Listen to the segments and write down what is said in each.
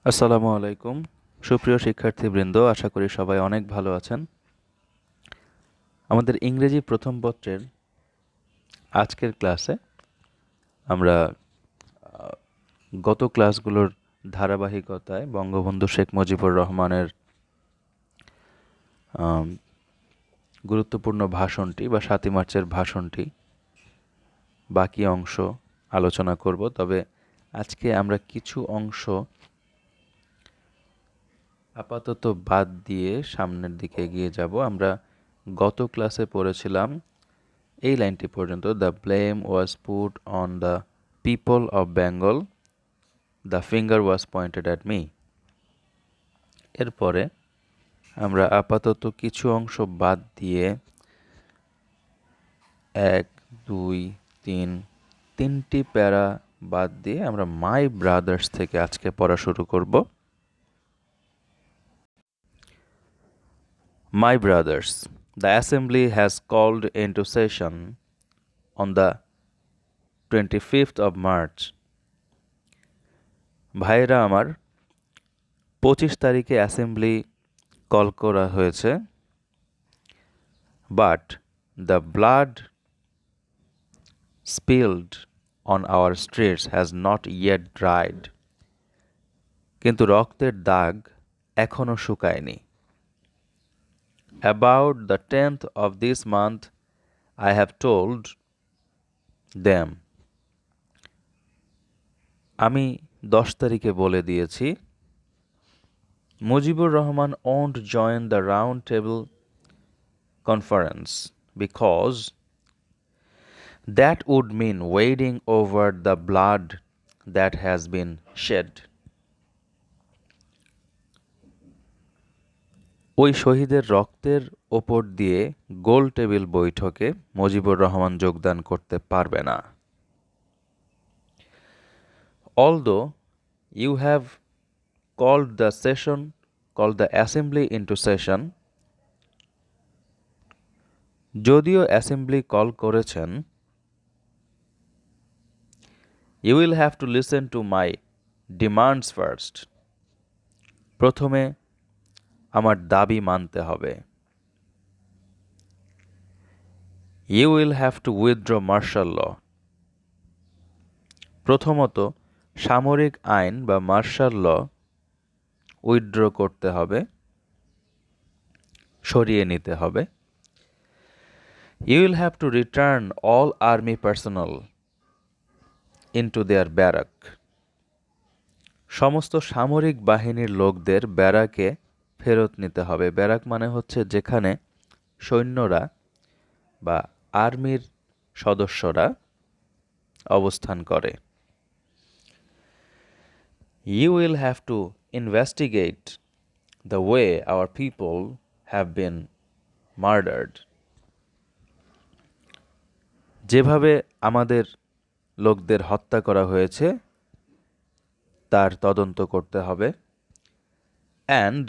আসসালামু আলাইকুম সুপ্রিয় শিক্ষার্থীবৃন্দ, আশা করি সবাই অনেক ভালো আছেন। আমাদের ইংরেজি প্রথম পত্রের আজকের ক্লাসে আমরা গত ক্লাসগুলোর ধারাবাহিকতায় বঙ্গবন্ধু শেখ মুজিবুর রহমানের আম, গুরুত্বপূর্ণ ভাষণটি বা ৭ই মার্চের ভাষণটি বাকি অংশ আলোচনা করব। তবে আজকে আমরা কিছু অংশ আপাতত বাদ দিয়ে সামনের দিকে এগিয়ে যাব। আমরা গত ক্লাসে পড়েছিলাম এই লাইনটি পর্যন্ত, the blame was put on the people of Bengal, the finger was pointed at me. এরপরে আমরা আপাতত কিছু অংশ বাদ দিয়ে ১ ২ ৩ তিনটি প্যারা বাদ দিয়ে আমরা মাই ব্রাদার্স থেকে আজকে পড়া শুরু করব। My brothers, the assembly has called into session on the 25th of March. ভাইরা আমার, 25 তারিখে অ্যাসেম্বলি কল করা হয়েছে, but the blood spilled on our streets has not yet dried. কিন্তু রক্তের দাগ এখনো শুকায়নি। About the 10th of this month I have told them. আমি 10 তারিখে বলে দিয়েছি, Mujibur Rahman won't join the round table conference because that would mean wading over the blood that has been shed. ওই শহীদের রক্তের ওপর দিয়ে গোল টেবিল বৈঠকে মুজিবুর রহমান যোগদান করতে পারবে না। Although you have called the assembly into session, যদিও অ্যাসেম্বলি কল করেছেন, you will have to listen to my demands first. প্রথমে আমার দাবি মানতে হবে। You will have to withdraw martial law. প্রথমত সামরিক আইন বা মার্শাল ল উইথড্র করতে হবে, সরিয়ে নিতে হবে। You will have to return all army personnel into their barrack. সমস্ত সামরিক বাহিনীর লোকদের ব্যারাকে ফেরত নিতে হবে। ব্যারাক মানে হচ্ছে যেখানে সৈন্যরা বা আর্মির সদস্যরা অবস্থান করে। You will have to investigate the way our people have been murdered. যেভাবে আমাদের লোকদের হত্যা করা হয়েছে তার তদন্ত করতে হবে। And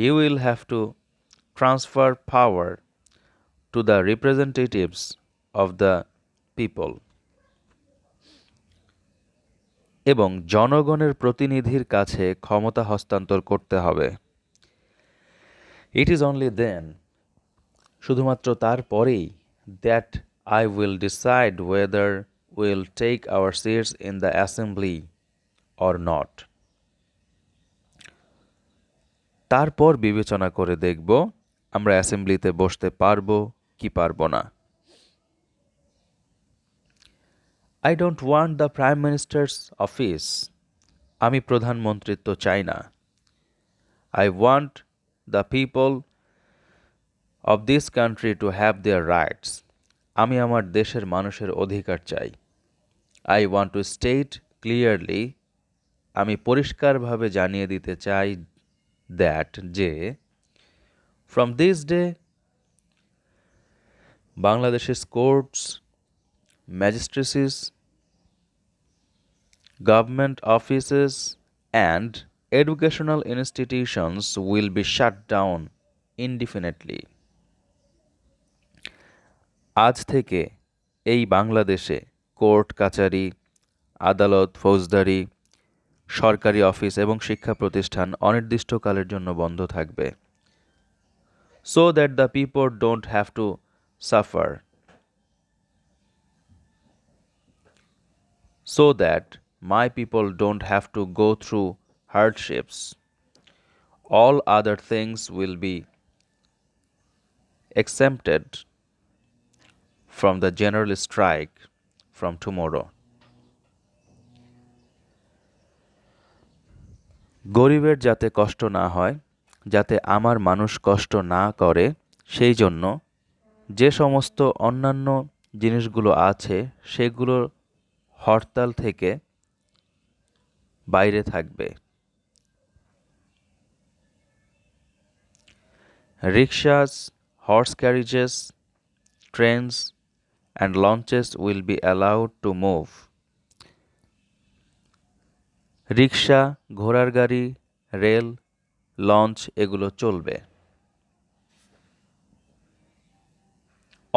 you will have to transfer power to the representatives of the people. এবং জনগণের প্রতিনিধির কাছে ক্ষমতা হস্তান্তর করতে হবে। It is only then, শুধুমাত্র তারপরেই, that I will decide whether we'll take our seats in the assembly or not. তারপর বিবেচনা করে দেখব আমরা অ্যাসেম্বলিতে বসতে পারবো কি পারবো না। I don't want the Prime Minister's office. আমি প্রধানমন্ত্রিত্ব চাই না। I want the people of this country to have their rights. আমি আমার দেশের মানুষের অধিকার চাই। I want to state clearly. আমি পরিষ্কারভাবে জানিয়ে দিতে চাই that যে from this day Bangladesh's courts, magistracies, government offices and educational institutions will be shut down indefinitely. আজ থেকে এই বাংলাদেশে কোর্ট কাচারি, আদালত, ফৌজদারি, সরকারি অফিস এবং শিক্ষা প্রতিষ্ঠান অনির্দিষ্টকালের জন্য বন্ধ থাকবে। So that the people don't have to suffer. So that my people don't have to go through hardships. All other things will be exempted from the general strike from tomorrow. গরিবের যাতে কষ্ট না হয়, যাতে আমার মানুষ কষ্ট না করে, সেই জন্য যে সমস্ত অন্যান্য জিনিসগুলো আছে সেগুলো হরতাল থেকে বাইরে থাকবে। Rickshaws, horse carriages, trains and launches will be allowed to move. রিক্সা, ঘোড়ার গাড়ি, রেল, লঞ্চ এগুলো চলবে।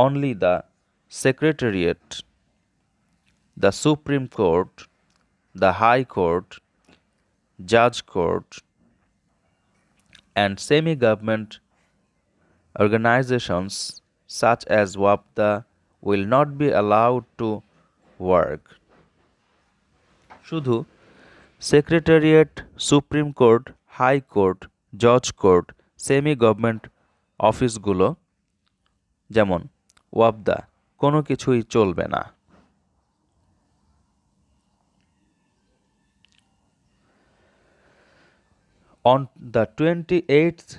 Only the Secretariat, the Supreme Court, the High Court, Judge Court, and semi-government organizations such as WAPDA will not be allowed to work. শুধু secretariat, supreme court, high court, জজ court, semi government অফিসগুলো যেমন ওয়াপদা কোনো কিছুই চলবে না। On the 28th,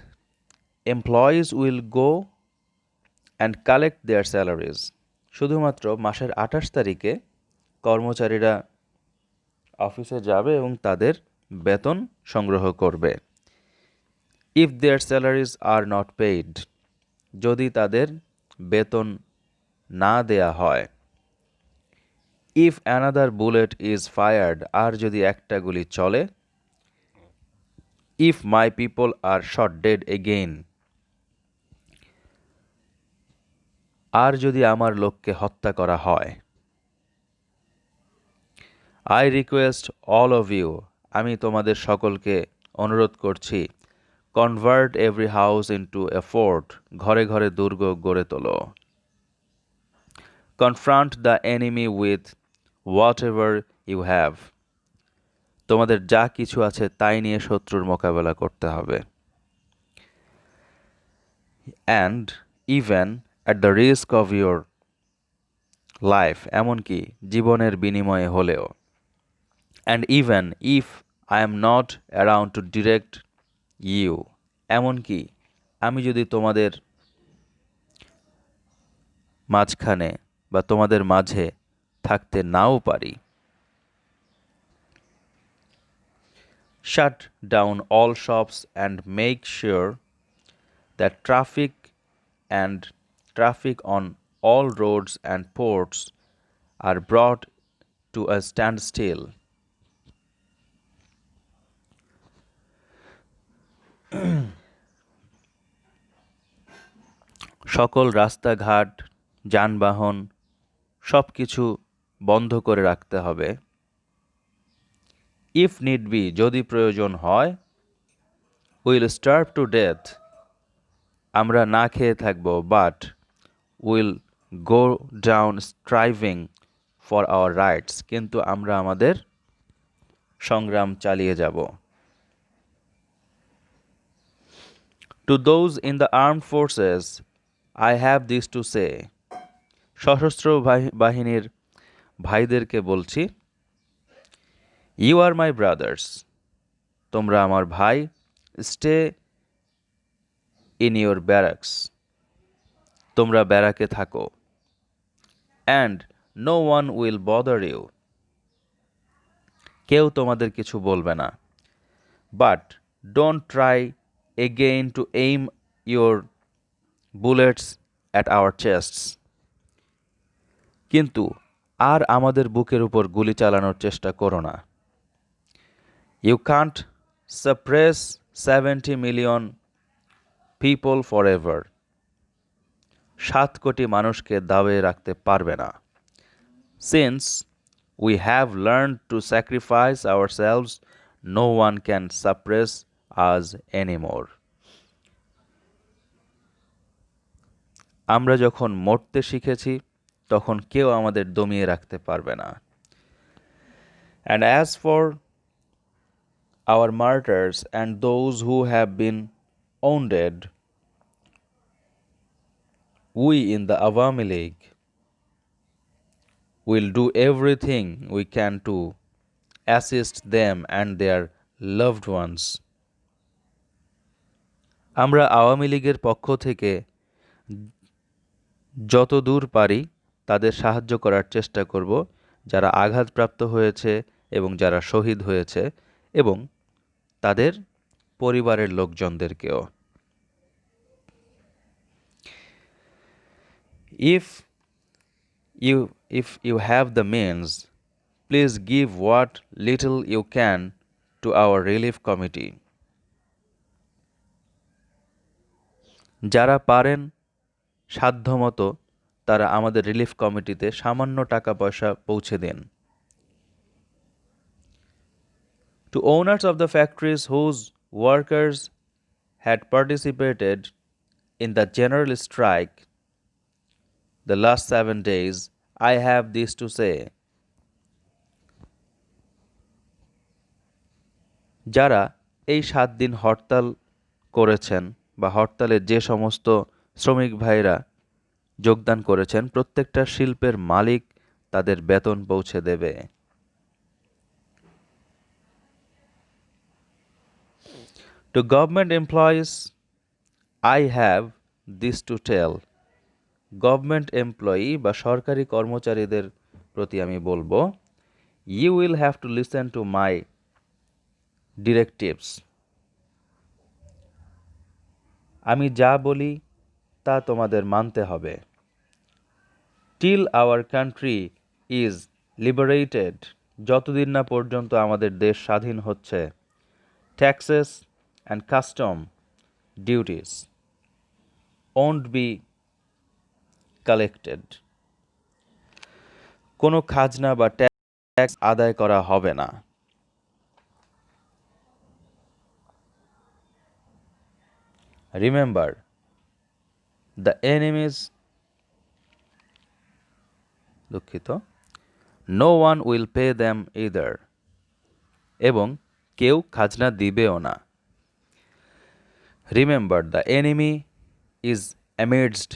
employees will go and collect their salaries. শুধুমাত্র মাসের 28 তারিখে কর্মচারীরা অফিসে যাবে এবং তাদের বেতন সংগ্রহ করবে। If their salaries are not paid, যদি তাদের বেতন না দেয়া হয়। If another bullet is fired, আর যদি একটা গুলি চলে। If my people are shot dead again, আর যদি আমার লোককে হত্যা করা হয়। I request all of you, আমি তোমাদের সকলকে অনুরোধ করছি, convert every house into a fort, ঘরে ঘরে দুর্গ গড়ে তোলো। Confront the enemy with whatever you have, তোমাদের যা কিছু আছে তাই নিয়ে শত্রুর মোকাবেলা করতে হবে। And even at the risk of your life, এমনকি জীবনের বিনিময়ে হলেও। And even if I am not around to direct you, এমনকি আমি যদি তোমাদের মাঝখানে বা তোমাদের মাঝে থাকতে নাও পারি। Shut down all shops and make sure that traffic on all roads and ports are brought to a standstill. সকল রাস্তাঘাট, যানবাহন সব কিছু বন্ধ করে রাখতে হবে। If need be, যদি প্রয়োজন হয়, we'll starve to death, আমরা না খেয়ে থাকব, but we'll go down striving for our rights, কিন্তু আমরা আমাদের সংগ্রাম চালিয়ে যাব। To those in the armed forces, I have this to say, সশস্ত্র বাহিনীর ভাইদেরকে বলছি, You are my brothers, তোমরা আমার ভাই, stay in your barracks, তোমরা ব্যারাকে থাকো, and no one will bother you, কেউ তোমাদের কিছু বলবে না, but don't try again to aim your bullets at our chests, কিন্তু আর আমাদের বুকের উপর গুলি চালানোর চেষ্টা করো না। You can't suppress 70 million people forever, 7 কোটি মানুষকে দাবিয়ে রাখতে পারবে না। Since We have learned to sacrifice ourselves. No one can suppress us anymore. আমরা যখন মরতে শিখেছি তখন কেউ আমাদের দমিয়ে রাখতে পারবে না। And as for our martyrs and those who have been wounded, we in the Awami League will do everything we can to assist them and their loved ones. আমরা আওয়ামী লীগের পক্ষ থেকে যত দূর পারি তাদের সাহায্য করার চেষ্টা করব, যারা আঘাতপ্রাপ্ত হয়েছে এবং যারা শহীদ হয়েছে, এবং তাদের পরিবারের লোকজনদেরকেও। If you have the means, please give what little you can to our relief committee. যারা পারেন সাধ্যমতো তারা আমাদের রিলিফ কমিটিতে সামান্য টাকা পয়সা পৌঁছে দিন। To owners of the factories whose workers had participated in the general strike the last 7 days, I have this to say. যারা এই 7 দিন হরতাল করেছেন বা হরতালে যে সমস্ত শ্রমিক ভাইরা যোগদান করেছেন, প্রত্যেকটা শিল্পের মালিক তাদের বেতন পৌঁছে দেবে। To government employees, I have this to tell. Government employee বা সরকারি কর্মচারীদের প্রতি আমি বলবো, you will have to listen to my directives. আমি যা বলি তা তোমাদের মানতে হবে। Till our country is liberated, যতদিন না পর্যন্ত আমাদের দেশ স্বাধীন হচ্ছে, taxes and custom duties won't be collected. কোনো খাজনা বা ট্যাক্স আদায় করা হবে না। Remember, the enemies, দুঃখিত, no one will pay them either, এবং কেউ খাজনা দিবেও না। Remember, the enemy is amidst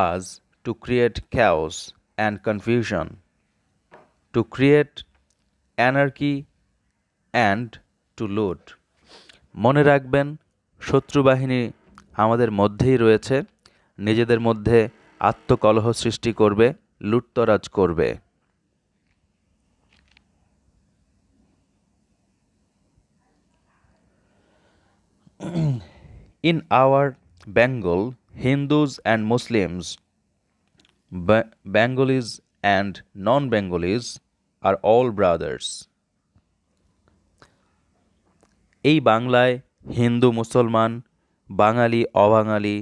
us to create chaos and confusion, to create anarchy and to loot. মনে রাখবেন, শত্রু বাহিনী আমাদের মধ্যেই রয়েছে, নিজেদের মধ্যে আত্মকলহ সৃষ্টি করবে, লুটতরাজ করবে। In our Bengal, Hindus and Muslims, Bengalis and non-Bengalis are all brothers. এই বাংলায় হিন্দু মুসলমান বাঙালি অবাঙালি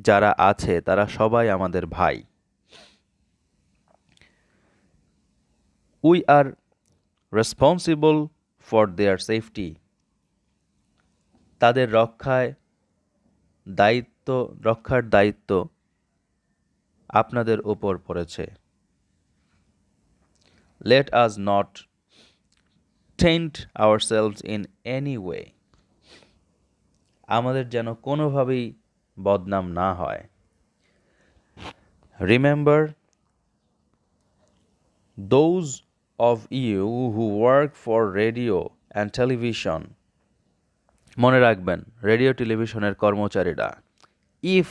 যারা আছে তারা সবাই আমাদের ভাই। We are responsible for their safety. তাদের রক্ষার দায়িত্ব আপনাদের উপর পড়েছে। Let us not taint ourselves in any way. আমাদের যেন কোনোভাবেই বদনাম না হয়। Remember, those of you who work for radio and television, মনে রাখবেন রেডিও টেলিভিশনের কর্মচারীরা, if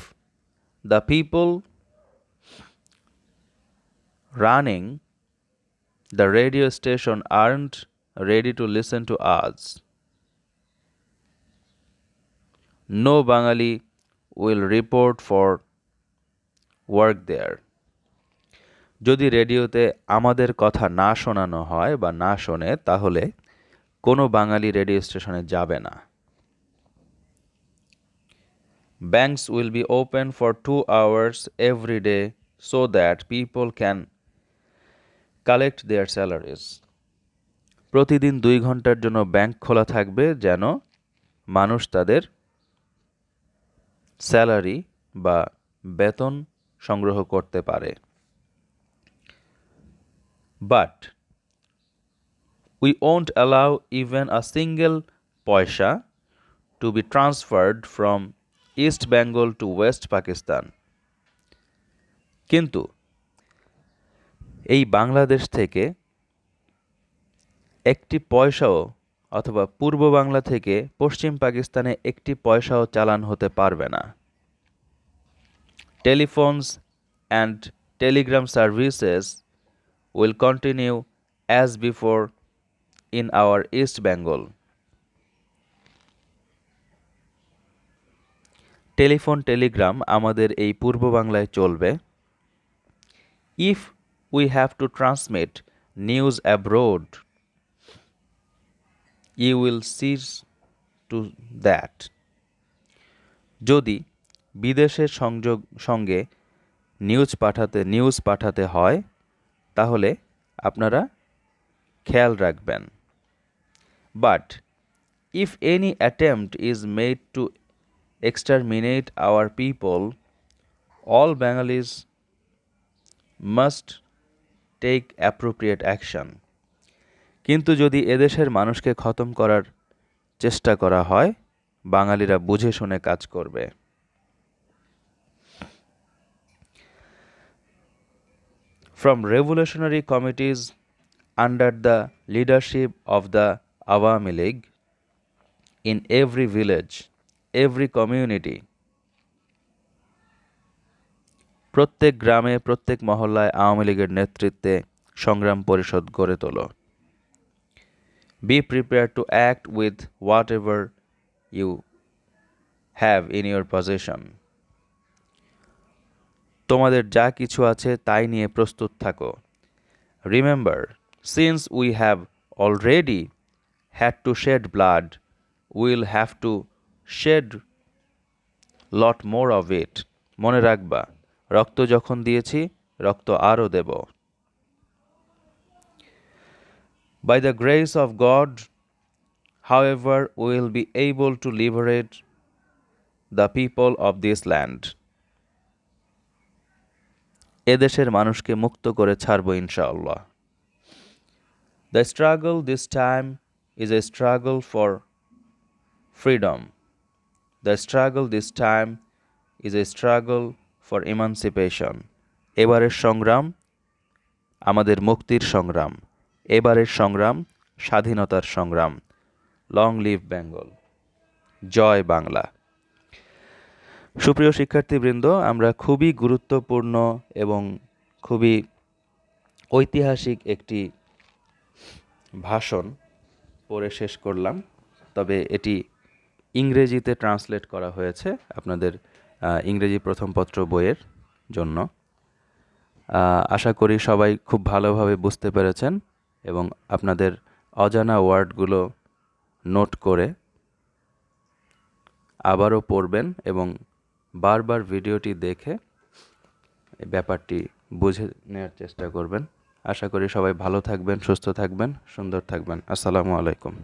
the people running the radio station aren't ready to listen to us, no Bengali will report for work there. যদি রেডিওতে আমাদের কথা না শোনানো হয় বা না শোনে, তাহলে কোনো বাঙালি রেডিও স্টেশনে যাবে না। Banks will be open for 2 hours every day so that people can collect their salaries. প্রতিদিন 2 ঘন্টার জন্য ব্যাংক খোলা থাকবে যেন মানুষ তাদের স্যালারি বা বেতন সংগ্রহ করতে পারে। But we won't allow even a single পয়সা to be transferred from East Bengal to West Pakistan. কিন্তু এই বাংলাদেশ থেকে একটি পয়সাও অথবা পূর্ব বাংলা থেকে পশ্চিম পাকিস্তানে একটি পয়সাও চালান হতে পারবে না। Telephones and telegram services will continue as before in our East Bengal. Telephone Telegram আমাদের এই পূর্ব বাংলায় চলবে। If we have to transmit news abroad, you will cease to that. যদি বিদেশের সঙ্গে নিউজ পাঠাতে হয় তাহলে আপনারা খেয়াল রাখবেন। But if any attempt is made to exterminate our people, all Bengalis must take appropriate action. কিন্তু যদি এদেশের মানুষকে খতম করার চেষ্টা করা হয়, বাঙালিরা বুঝে শুনে কাজ করবে। From revolutionary committees under the leadership of the Awami League, in every village, every community, প্রত্যেক গ্রামে প্রত্যেক মহল্লায় আওয়ামী লীগের নেতৃত্বে সংগ্রাম পরিষদ গড়ে তোলো। Be prepared to act with whatever you have in your possession. তোমাদের যা কিছু আছে তাই নিয়ে প্রস্তুত থাকো। Remember, since we have already had to shed blood, we'll have to shed lot more of it. মনে রাখবা, রক্ত যখন দিয়েছি রক্ত আরও দেব। By the grace of God, however, we will be able to liberate the people of this land. এদেশের মানুষকে মুক্ত করে ছাড়ব ইনশাআল্লাহ। The struggle this time is a struggle for freedom. The struggle this time is a struggle for emancipation. এবারের সংগ্রাম আমাদের মুক্তির সংগ্রাম। এবারের সংগ্রাম স্বাধীনতার সংগ্রাম। Long live Bengal. জয় বাংলা। সুপ্রিয় শিক্ষার্থীবৃন্দ, আমরা খুবই গুরুত্বপূর্ণ এবং খুবই ঐতিহাসিক একটি ভাষণ পড়ে শেষ করলাম। তবে এটি ইংরেজিতে ট্রান্সলেট করা হয়েছে আপনাদের ইংরেজি প্রথম পত্র বইয়ের জন্য। আশা করি সবাই খুব ভালোভাবে বুঝতে পেরেছেন এবং আপনাদের অজানা ওয়ার্ডগুলো নোট করে আবারও পড়বেন এবং বারবার ভিডিওটি দেখে এই ব্যাপারটি বুঝে নেওয়ার চেষ্টা করবেন। আশা করি সবাই ভালো থাকবেন, সুস্থ থাকবেন, সুন্দর থাকবেন। আসসালামু আলাইকুম।